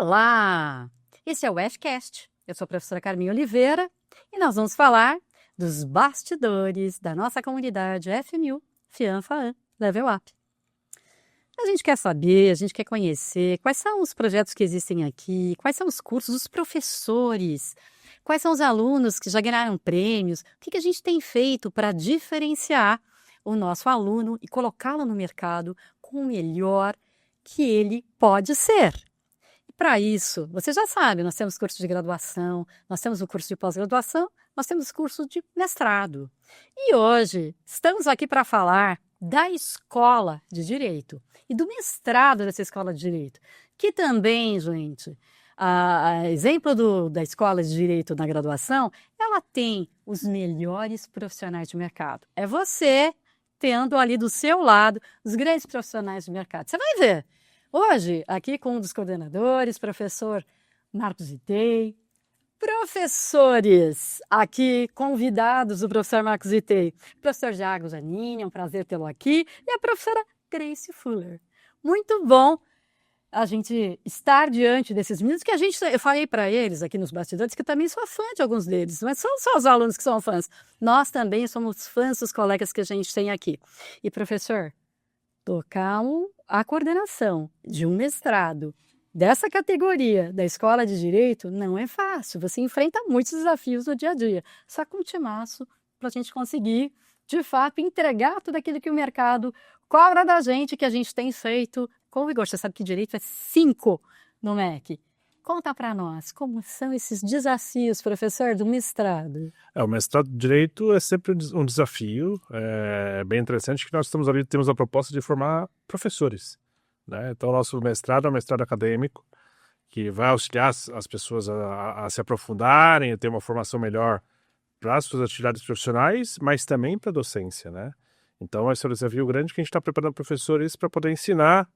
Olá! Esse é o FCast. Eu sou a professora Carminha Oliveira e nós vamos falar dos bastidores da nossa comunidade F1000 FIAN-FAAN Level Up. A gente quer saber, a gente quer conhecer quais são os projetos que existem aqui, quais são os cursos, os professores, quais são os alunos que já ganharam prêmios, o que a gente tem feito para diferenciar o nosso aluno e colocá-lo no mercado com o melhor que ele pode ser. E para isso, você já sabe, nós temos curso de graduação, nós temos o curso de pós-graduação, nós temos o curso de mestrado. E hoje estamos aqui para falar da Escola de Direito e do mestrado dessa Escola de Direito, que também, gente, a exemplo da Escola de Direito na graduação, ela tem os melhores profissionais de mercado. É você tendo ali do seu lado os grandes profissionais de mercado. Você vai ver. Hoje, aqui com um dos coordenadores, professor Marcos Itei, professores aqui, convidados do professor Marcos Itei, professor Jago Janine, é um prazer tê-lo aqui, e a professora Grace Fuller. Muito bom a gente estar diante desses meninos, que eu falei para eles aqui nos bastidores que eu também sou fã de alguns deles, mas são só os alunos que são fãs. Nós também somos fãs dos colegas que a gente tem aqui. E, professor, tocar a coordenação de um mestrado dessa categoria da Escola de Direito não é fácil. Você enfrenta muitos desafios no dia a dia. Só com um timaço para a gente conseguir, de fato, entregar tudo aquilo que o mercado cobra da gente, que a gente tem feito com vigor. Você sabe que direito é 5 no MEC. Conta para nós, como são esses desafios, professor, do mestrado? O mestrado de Direito é sempre um desafio, é bem interessante que nós temos a proposta de formar professores, né? Então, o nosso mestrado é um mestrado acadêmico, que vai auxiliar as pessoas a se aprofundarem, a ter uma formação melhor para as suas atividades profissionais, mas também para a docência, né? Então, esse é um desafio grande que a gente está preparando professores para poder ensinar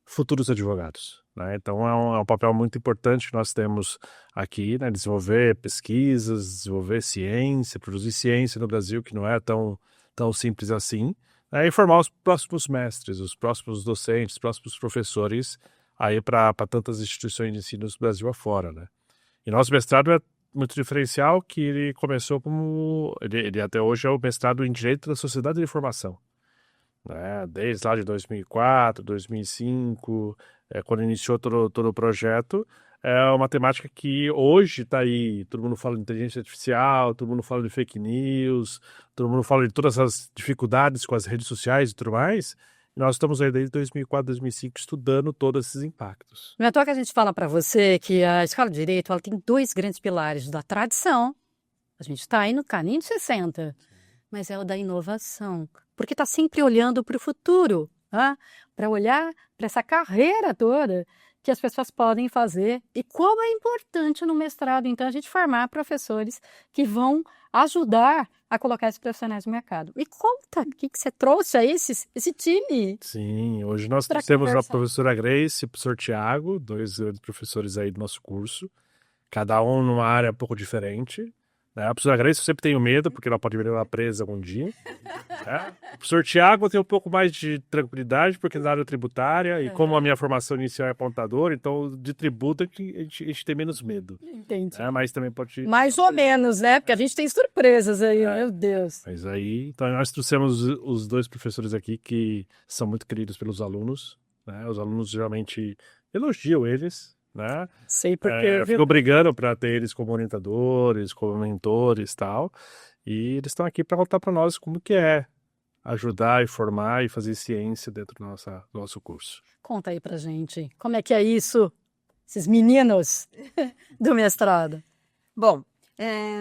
futuros advogados, né? Então é um papel muito importante que nós temos aqui, né? Desenvolver pesquisas, desenvolver ciência, produzir ciência no Brasil, que não é tão simples assim, né? E formar os próximos mestres, os próximos docentes, os próximos professores aí para tantas instituições de ensino do Brasil afora, né? E nosso mestrado é muito diferencial, que ele começou ele até hoje é o mestrado em Direito da Sociedade de Informação, né? Desde lá de 2004, 2005, quando iniciou todo o projeto. É uma temática que hoje está aí, todo mundo fala de inteligência artificial, todo mundo fala de fake news, todo mundo fala de todas as dificuldades com as redes sociais e tudo mais. E nós estamos aí desde 2004, 2005 estudando todos esses impactos. Não é à toa que a gente fala para você que a Escola de Direito ela tem 2 grandes pilares da tradição. A gente está aí no caminho de 60, mas é o da inovação, porque está sempre olhando para o futuro, tá? Para olhar para essa carreira toda que as pessoas podem fazer e como é importante no mestrado, então, a gente formar professores que vão ajudar a colocar esses profissionais no mercado. Me conta, o que você trouxe aí, esse time? Sim, hoje nós temos a professora Grace e o professor Tiago, 2 grandes professores aí do nosso curso, cada um numa área um pouco diferente. A professora Grace eu sempre tenho medo, porque ela pode me levar presa algum dia. O professor Tiago tem um pouco mais de tranquilidade, porque na área tributária, e como a minha formação inicial é apontador, então de tributo a gente tem menos medo. Entendi. Mas também pode... Mais ou menos, né? Porque a gente tem surpresas aí, meu Deus. Mas aí, então nós trouxemos os 2 professores aqui que são muito queridos pelos alunos, né? Os alunos geralmente elogiam eles, né? Sei porque... Eu fico brigando para ter eles como orientadores, como mentores e tal. E eles estão aqui para contar para nós como que é ajudar e formar e fazer ciência dentro do nosso curso. Conta aí pra gente, como é que é isso, esses meninos do mestrado? Bom,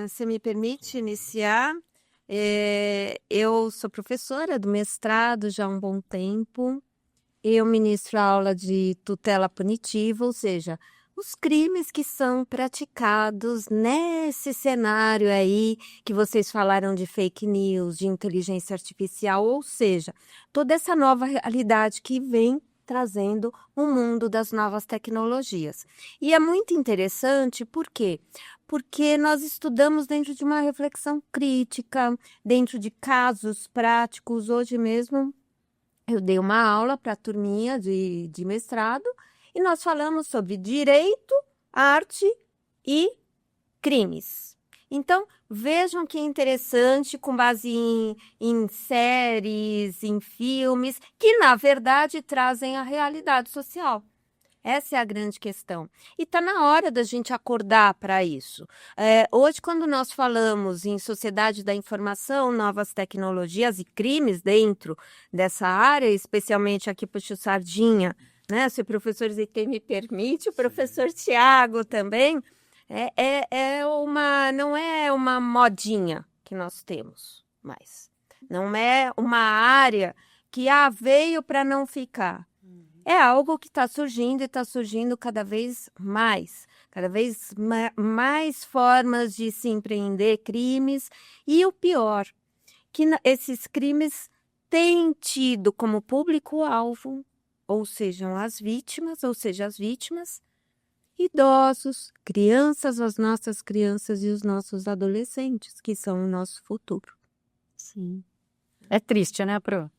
se me permite iniciar, eu sou professora do mestrado já há um bom tempo. Eu ministro aula de tutela punitiva, ou seja, os crimes que são praticados nesse cenário aí que vocês falaram de fake news, de inteligência artificial, ou seja, toda essa nova realidade que vem trazendo o mundo das novas tecnologias. E é muito interessante, por quê? Porque nós estudamos dentro de uma reflexão crítica, dentro de casos práticos. Hoje mesmo eu dei uma aula para a turminha de mestrado E nós falamos sobre direito, arte e crimes. Então, vejam que interessante, com base em séries, em filmes, que, na verdade, trazem a realidade social. Essa é a grande questão. E está na hora da gente acordar para isso. Hoje, quando nós falamos em sociedade da informação, novas tecnologias e crimes dentro dessa área, especialmente aqui puxo sardinha, né? Se o professor Zitei me permite, o professor Tiago também, não é uma modinha que nós temos mais. Não é uma área que veio para não ficar. É algo que está surgindo e está surgindo cada vez mais formas de se empreender crimes. E o pior, que esses crimes têm tido como público-alvo, ou sejam as vítimas, idosos, crianças, as nossas crianças e os nossos adolescentes, que são o nosso futuro. Sim. É triste, né, Pro?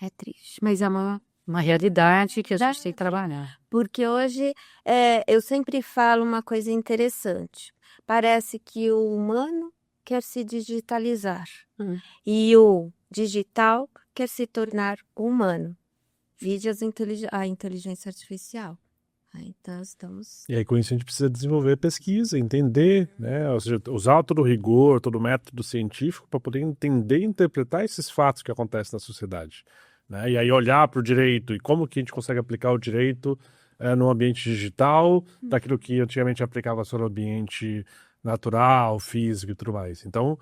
É triste, mas é uma realidade que a gente tem que trabalhar. Porque hoje eu sempre falo uma coisa interessante. Parece que o humano quer se digitalizar e o digital quer se tornar humano. Vide a inteligência artificial. Então, estamos... E aí, com isso, a gente precisa desenvolver pesquisa, entender, né? Ou seja, usar todo o rigor, todo o método científico para poder entender e interpretar esses fatos que acontecem na sociedade. Né? E aí olhar para o direito e como que a gente consegue aplicar o direito no ambiente digital, daquilo que antigamente aplicava só no ambiente natural, físico e tudo mais. Então,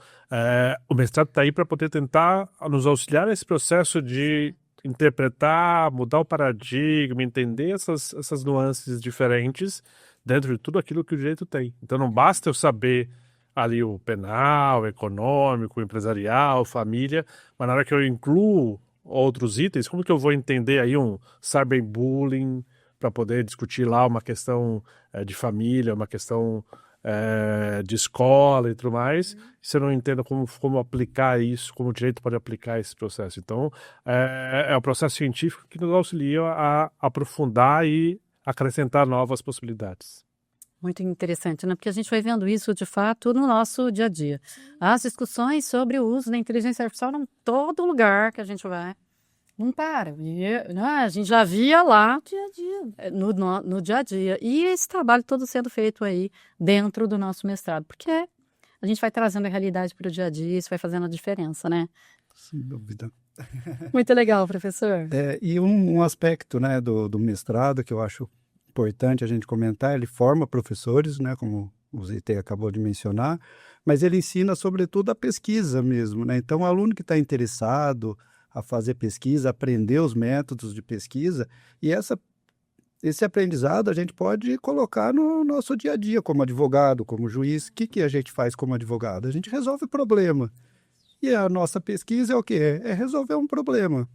o mestrado está aí para poder tentar nos auxiliar nesse processo de interpretar, mudar o paradigma, entender essas nuances diferentes dentro de tudo aquilo que o direito tem. Então, não basta eu saber ali o penal, o econômico, o empresarial, família, mas na hora que eu incluo outros itens, como que eu vou entender aí um cyberbullying para poder discutir lá uma questão de família, uma questão de escola e tudo mais, se eu não entendo como aplicar isso, como o direito pode aplicar esse processo. Então, é o processo científico que nos auxilia a aprofundar e acrescentar novas possibilidades. Muito interessante, né? Porque a gente vai vendo isso, de fato, no nosso dia a dia. As discussões sobre o uso da inteligência artificial em todo lugar que a gente vai, não para. E, né, a gente já via lá no dia a dia. E esse trabalho todo sendo feito aí dentro do nosso mestrado. Porque a gente vai trazendo a realidade para o dia a dia, isso vai fazendo a diferença, né? Sem dúvida. Muito legal, professor. E um aspecto, né, do mestrado que eu acho importante a gente comentar, ele forma professores, né, como o Zitei acabou de mencionar, mas ele ensina sobretudo a pesquisa mesmo, né? Então o aluno que está interessado a fazer pesquisa, aprender os métodos de pesquisa, e esse aprendizado a gente pode colocar no nosso dia a dia como advogado, como juiz. O que a gente faz como advogado? A gente resolve problema. E a nossa pesquisa é o quê? É resolver um problema.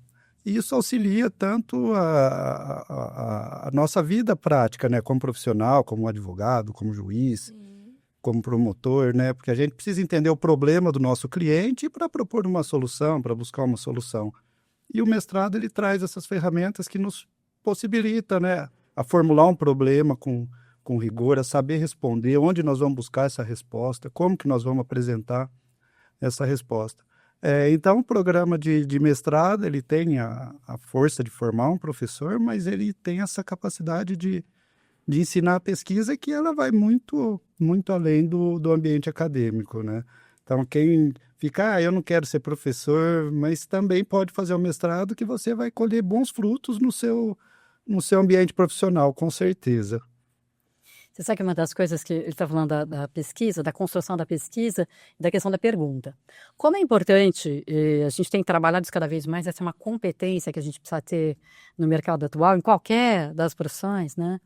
E isso auxilia tanto a nossa vida prática, né? Como profissional, como advogado, como juiz, como promotor, né? Porque a gente precisa entender o problema do nosso cliente para propor uma solução, para buscar uma solução. E o mestrado, ele traz essas ferramentas que nos possibilita, né? A formular um problema com rigor, a saber responder, onde nós vamos buscar essa resposta, como que nós vamos apresentar essa resposta. Então, o programa de mestrado, ele tem a força de formar um professor, mas ele tem essa capacidade de ensinar a pesquisa que ela vai muito, muito além do ambiente acadêmico, né? Então, quem fica, eu não quero ser professor, mas também pode fazer o mestrado que você vai colher bons frutos no seu ambiente profissional, com certeza. Você sabe que uma das coisas que ele está falando da pesquisa, da construção da pesquisa, da questão da pergunta. Como é importante, a gente tem trabalhado isso cada vez mais, essa é uma competência que a gente precisa ter no mercado atual, em qualquer das profissões, né?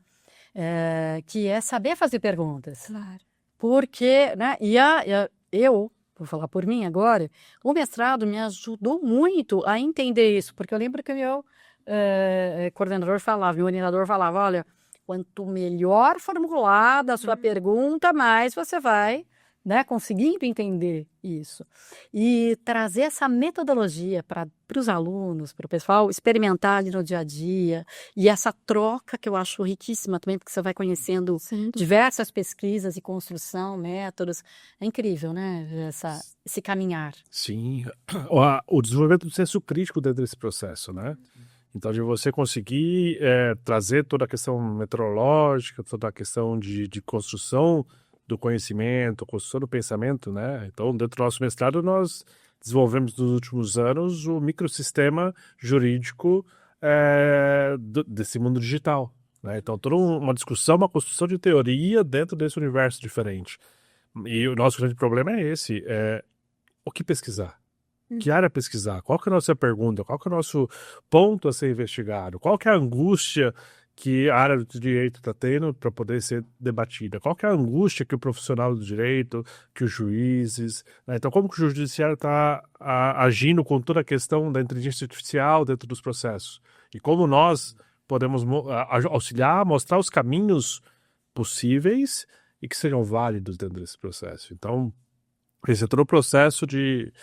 Que é saber fazer perguntas. Claro. Porque, né? Eu, vou falar por mim agora, o mestrado me ajudou muito a entender isso, porque eu lembro que o meu coordenador falava, meu orientador falava, olha, quanto melhor formulada a sua pergunta, mais você vai né, conseguindo entender isso e trazer essa metodologia para os alunos, para o pessoal experimentar ali no dia a dia, e essa troca que eu acho riquíssima também, porque você vai conhecendo diversas pesquisas e construção, métodos. É incrível, né, esse caminhar. Sim, o desenvolvimento do senso crítico dentro desse processo, né? Então, de você conseguir trazer toda a questão meteorológica, toda a questão de construção do conhecimento, construção do pensamento, né? Então, dentro do nosso mestrado, nós desenvolvemos nos últimos anos o microsistema jurídico desse mundo digital, né? Então, toda uma discussão, uma construção de teoria dentro desse universo diferente. E o nosso grande problema é esse, o que pesquisar? Que área pesquisar? Qual que é a nossa pergunta? Qual que é o nosso ponto a ser investigado? Qual que é a angústia que a área do direito está tendo para poder ser debatida? Qual que é a angústia que o profissional do direito, que os juízes... Né? Então, como que o judiciário está agindo com toda a questão da inteligência artificial dentro dos processos? E como nós podemos auxiliar, mostrar os caminhos possíveis e que sejam válidos dentro desse processo. Então, esse é todo o processo de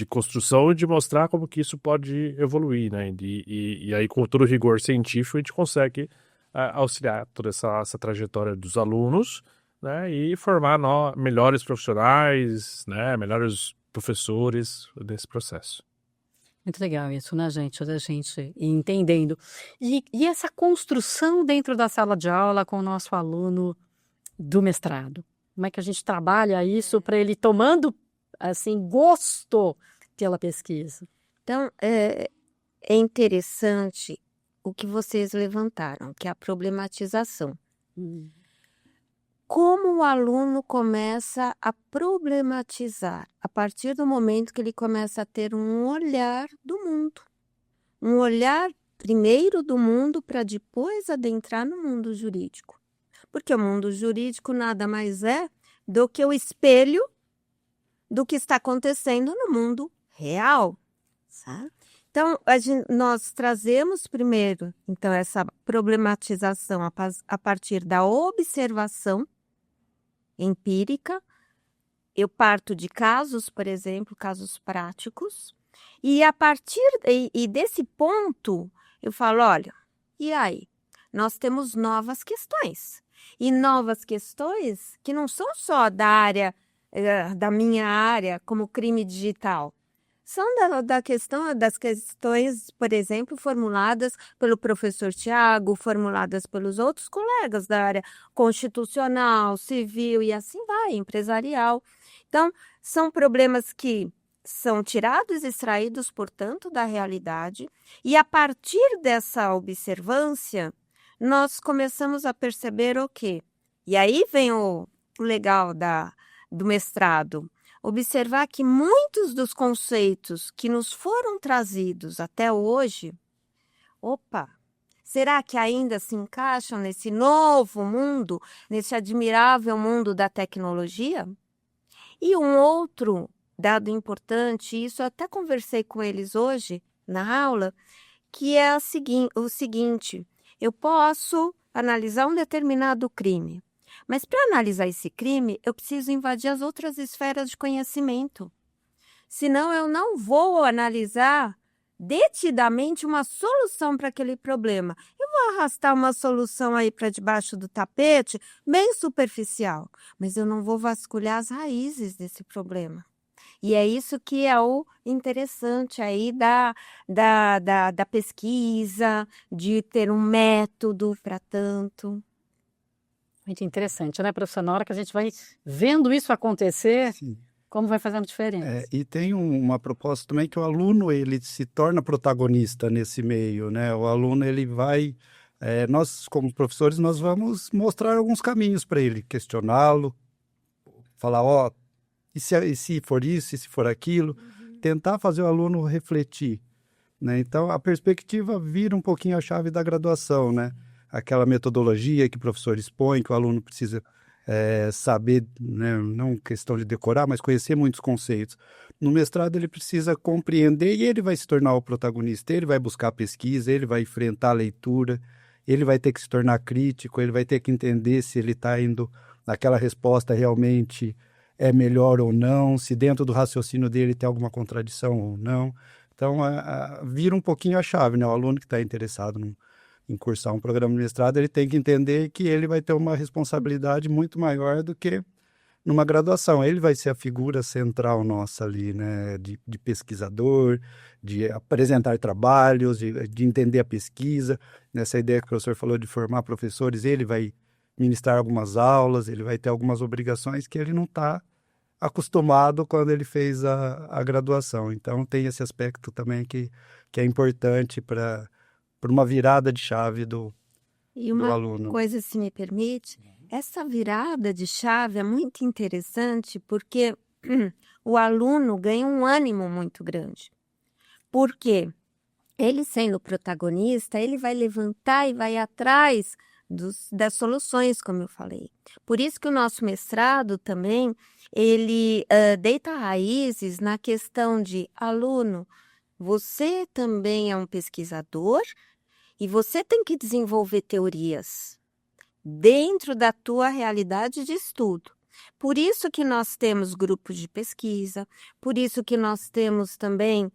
construção e de mostrar como que isso pode evoluir, né? E aí, com todo o rigor científico, a gente consegue auxiliar toda essa trajetória dos alunos, né? E formar melhores profissionais, né? Melhores professores nesse processo. Muito legal isso, né, gente? A gente ir entendendo. E essa construção dentro da sala de aula com o nosso aluno do mestrado? Como é que a gente trabalha isso para ele tomando, assim, gosto pela pesquisa? Então, é interessante o que vocês levantaram, que é a problematização. Como o aluno começa a problematizar a partir do momento que ele começa a ter um olhar do mundo. Um olhar primeiro do mundo para depois adentrar no mundo jurídico. Porque o mundo jurídico nada mais é do que o espelho do que está acontecendo no mundo real, sabe? Então, nós trazemos primeiro então, essa problematização a partir da observação empírica. Eu parto de casos, por exemplo, casos práticos, e a partir desse ponto eu falo, olha, e aí? Nós temos novas questões. E novas questões que não são só da área, da minha área, como crime digital. São das questões, por exemplo, formuladas pelo professor Tiago, formuladas pelos outros colegas da área constitucional, civil e assim vai, empresarial. Então, são problemas que são tirados e extraídos, portanto, da realidade. E a partir dessa observância, nós começamos a perceber o quê? E aí vem o legal do mestrado. Observar que muitos dos conceitos que nos foram trazidos até hoje, será que ainda se encaixam nesse novo mundo, nesse admirável mundo da tecnologia? E um outro dado importante, isso eu até conversei com eles hoje na aula, que é o seguinte, eu posso analisar um determinado crime, mas para analisar esse crime, eu preciso invadir as outras esferas de conhecimento. Senão, eu não vou analisar detidamente uma solução para aquele problema. Eu vou arrastar uma solução aí para debaixo do tapete, bem superficial, mas eu não vou vasculhar as raízes desse problema. E é isso que é o interessante aí da pesquisa, de ter um método para tanto. Muito interessante, né, professor? Na hora que a gente vai vendo isso acontecer, Sim. como vai fazendo diferença. E tem uma proposta também que o aluno ele se torna protagonista nesse meio, né? O aluno ele vai... nós, como professores, nós vamos mostrar alguns caminhos para ele, questioná-lo, falar, e se for isso, e se for aquilo, tentar fazer o aluno refletir, né? Então, a perspectiva vira um pouquinho a chave da graduação, né? Aquela metodologia que o professor expõe, que o aluno precisa saber, né? Não questão de decorar, mas conhecer muitos conceitos. No mestrado, ele precisa compreender e ele vai se tornar o protagonista, ele vai buscar pesquisa, ele vai enfrentar a leitura, ele vai ter que se tornar crítico, ele vai ter que entender se ele está indo naquela resposta realmente é melhor ou não, se dentro do raciocínio dele tem alguma contradição ou não. Então, vira um pouquinho a chave, né? O aluno que está interessado em cursar um programa de mestrado, ele tem que entender que ele vai ter uma responsabilidade muito maior do que numa graduação. Ele vai ser a figura central nossa ali, né? De pesquisador, de apresentar trabalhos, de entender a pesquisa. Nessa ideia que o professor falou de formar professores, ele vai ministrar algumas aulas, ele vai ter algumas obrigações que ele não está acostumado quando ele fez a graduação. Então, tem esse aspecto também que é importante para uma virada de chave do E uma aluno. coisa, se me permite, essa virada de chave é muito interessante porque o aluno ganha um ânimo muito grande. Porque ele sendo protagonista, ele vai levantar e vai atrás das soluções, como eu falei. Por isso que o nosso mestrado também, ele deita raízes na questão de aluno, você também é um pesquisador e você tem que desenvolver teorias dentro da tua realidade de estudo. Por isso que nós temos grupos de pesquisa, por isso que nós temos também,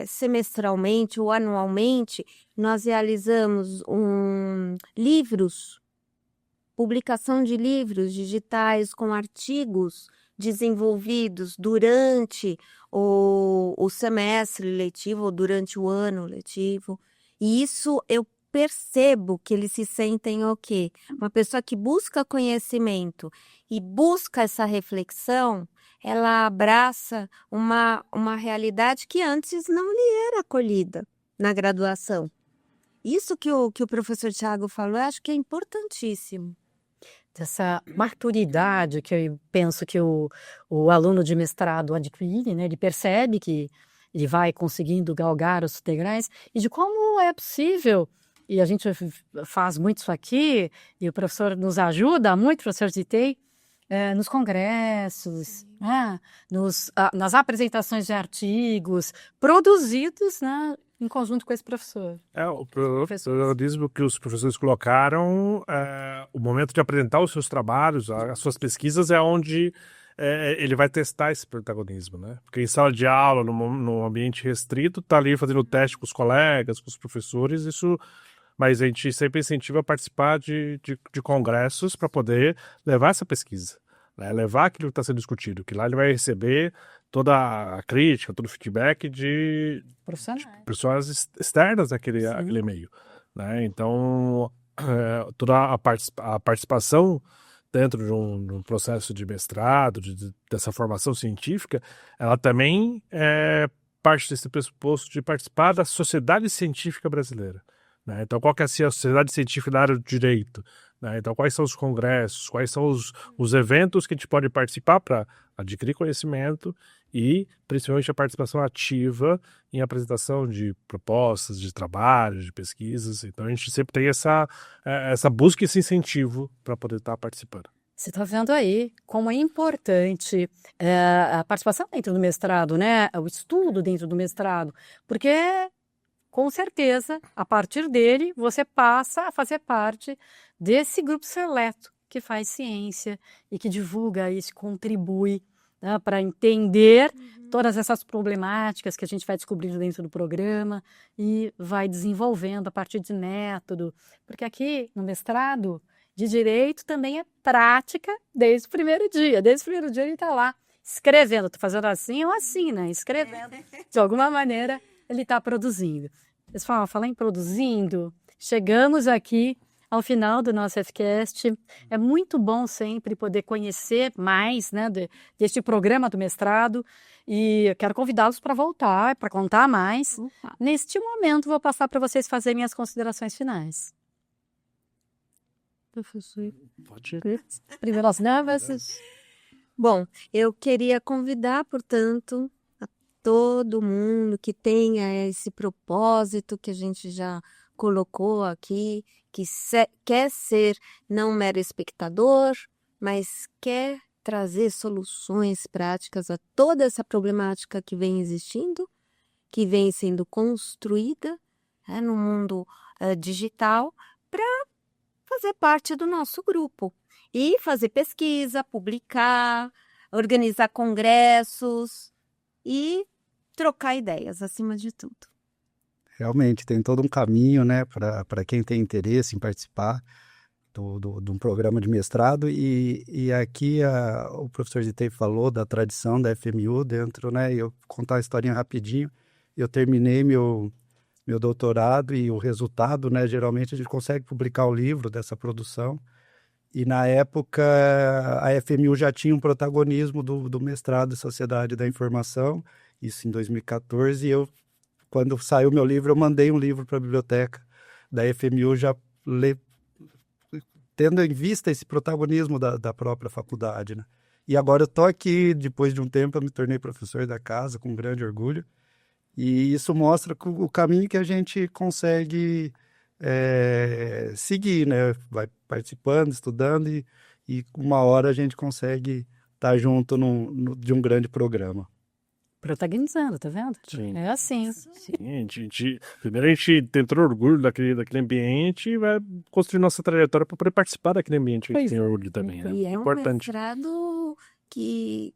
semestralmente ou anualmente, nós realizamos livros, publicação de livros digitais com artigos desenvolvidos durante o semestre letivo ou durante o ano letivo. E isso eu percebo que eles se sentem o quê? Uma pessoa que busca conhecimento e busca essa reflexão, ela abraça uma realidade que antes não lhe era acolhida na graduação. Isso que o professor Thiago falou, eu acho que é importantíssimo. Dessa maturidade que eu penso que o aluno de mestrado adquire, né? Ele percebe que ele vai conseguindo galgar os degraus e de como é possível. E a gente faz muito isso aqui, e o professor nos ajuda muito, o professor Zitei, nos congressos, nas apresentações de artigos produzidos, né, em conjunto com esse professor. O protagonismo que os professores colocaram, o momento de apresentar os seus trabalhos, as suas pesquisas, é onde ele vai testar esse protagonismo, né? Porque em sala de aula, num ambiente restrito, tá ali fazendo teste com os colegas, com os professores, mas a gente sempre incentiva a participar de congressos para poder levar essa pesquisa, né? Levar aquilo que está sendo discutido, que lá ele vai receber toda a crítica, todo o feedback de pessoas externas àquele meio, né? Então, toda a participação dentro de um processo de mestrado, dessa formação científica, ela também é parte desse pressuposto de participar da sociedade científica brasileira, né? Então, qual que é a sociedade científica na área do direito, né? Então, quais são os congressos, quais são os eventos que a gente pode participar para adquirir conhecimento e, principalmente, a participação ativa em apresentação de propostas, de trabalhos, de pesquisas. Então, a gente sempre tem essa busca e esse incentivo para poder estar participando. Você está vendo aí como é importante a participação dentro do mestrado, né? O estudo dentro do mestrado, porque com certeza, a partir dele, você passa a fazer parte desse grupo seleto que faz ciência e que divulga isso, contribui, né, para entender todas essas problemáticas que a gente vai descobrindo dentro do programa e vai desenvolvendo a partir de método. Porque aqui no mestrado de Direito também é prática desde o primeiro dia. Desde o primeiro dia ele está lá escrevendo. Estou fazendo assim ou assim, né? Escrevendo. De alguma maneira ele está produzindo. Pessoal, falar em produzindo, chegamos aqui ao final do nosso FCast. É muito bom sempre poder conhecer mais, né, deste programa do mestrado, e eu quero convidá-los para voltar, para contar mais. Neste momento, vou passar para vocês fazerem minhas considerações finais. Professor, Pode ir. primeiras damas. Bom, eu queria convidar, portanto, a todo mundo que tenha esse propósito que a gente já colocou aqui, que quer ser não mero espectador, mas quer trazer soluções práticas a toda essa problemática que vem existindo, que vem sendo construída, no mundo digital, para fazer parte do nosso grupo. E fazer pesquisa, publicar, organizar congressos e trocar ideias, acima de tudo. Realmente, tem todo um caminho, né, para quem tem interesse em participar de um programa de mestrado. E aqui o professor Zitei falou da tradição da FMU dentro, né, eu vou contar a historinha rapidinho. Eu terminei meu doutorado e o resultado, né, geralmente a gente consegue publicar o livro dessa produção. E na época a FMU já tinha um protagonismo do mestrado em Sociedade da Informação, isso em 2014, e quando saiu meu livro, eu mandei um livro para a biblioteca da FMU, já tendo em vista esse protagonismo da própria faculdade, né? E agora eu estou aqui, depois de um tempo, eu me tornei professor da casa, com grande orgulho, e isso mostra o caminho que a gente consegue seguir, né? Vai participando, estudando, e uma hora a gente consegue estar junto de um grande programa. Protagonizando, tá vendo? Sim. É assim. Sim, primeiro a gente tem todo orgulho daquele ambiente e vai construir nossa trajetória para poder participar daquele ambiente que a gente tem orgulho também, né? E é um Importante. mestrado que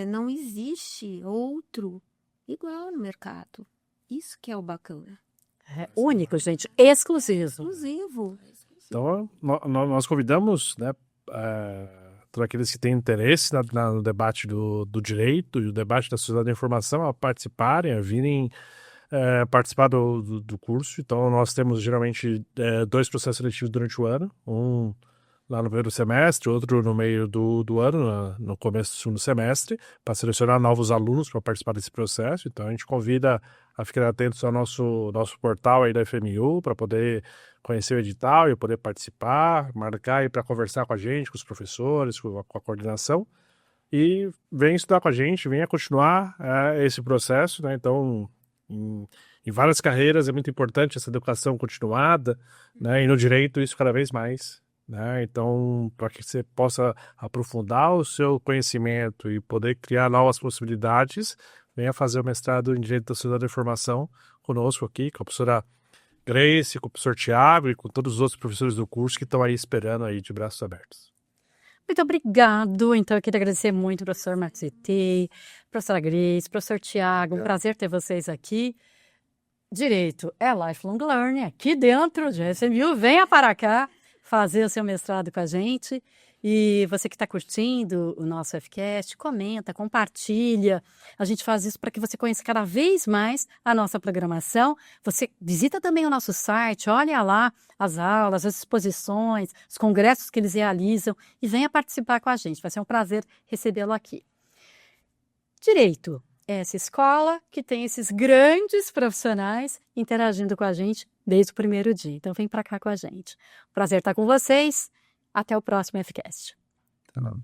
não existe outro igual no mercado. Isso que é o bacana. É único, gente. Exclusivo. Exclusivo. Então, nós convidamos, né, todos aqueles que têm interesse no debate do direito e o debate da sociedade da informação a participarem, a virem participar do curso. Então, nós temos geralmente 2 processos seletivos durante o ano, um lá no primeiro semestre, outro no meio do ano, no começo do segundo semestre, para selecionar novos alunos para participar desse processo. Então, a gente convida a ficar atentos ao nosso portal aí da FMU para poder conhecer o edital e poder participar, marcar aí para conversar com a gente, com os professores, com a coordenação. E venha estudar com a gente, venha continuar esse processo, né? Então, em várias carreiras é muito importante essa educação continuada, né? E no direito isso cada vez mais, né? Então, para que você possa aprofundar o seu conhecimento e poder criar novas possibilidades, venha fazer o mestrado em Direito da Sociedade da Informação conosco aqui, com a professora Grace, com o professor Tiago e com todos os outros professores do curso que estão aí esperando aí de braços abertos. Muito obrigado. Então, eu queria agradecer muito ao professor Marcos Zitei, professora Grace, professor Tiago. Um prazer ter vocês aqui. Direito é lifelong learning. Aqui dentro de FMU, venha para cá fazer o seu mestrado com a gente. E você que está curtindo o nosso FCast, comenta, compartilha. A gente faz isso para que você conheça cada vez mais a nossa programação. Você visita também o nosso site, olha lá as aulas, as exposições, os congressos que eles realizam e venha participar com a gente. Vai ser um prazer recebê-lo aqui. Direito é essa escola que tem esses grandes profissionais interagindo com a gente desde o primeiro dia. Então vem para cá com a gente. Prazer estar com vocês. Até o próximo FCast. Tá bom.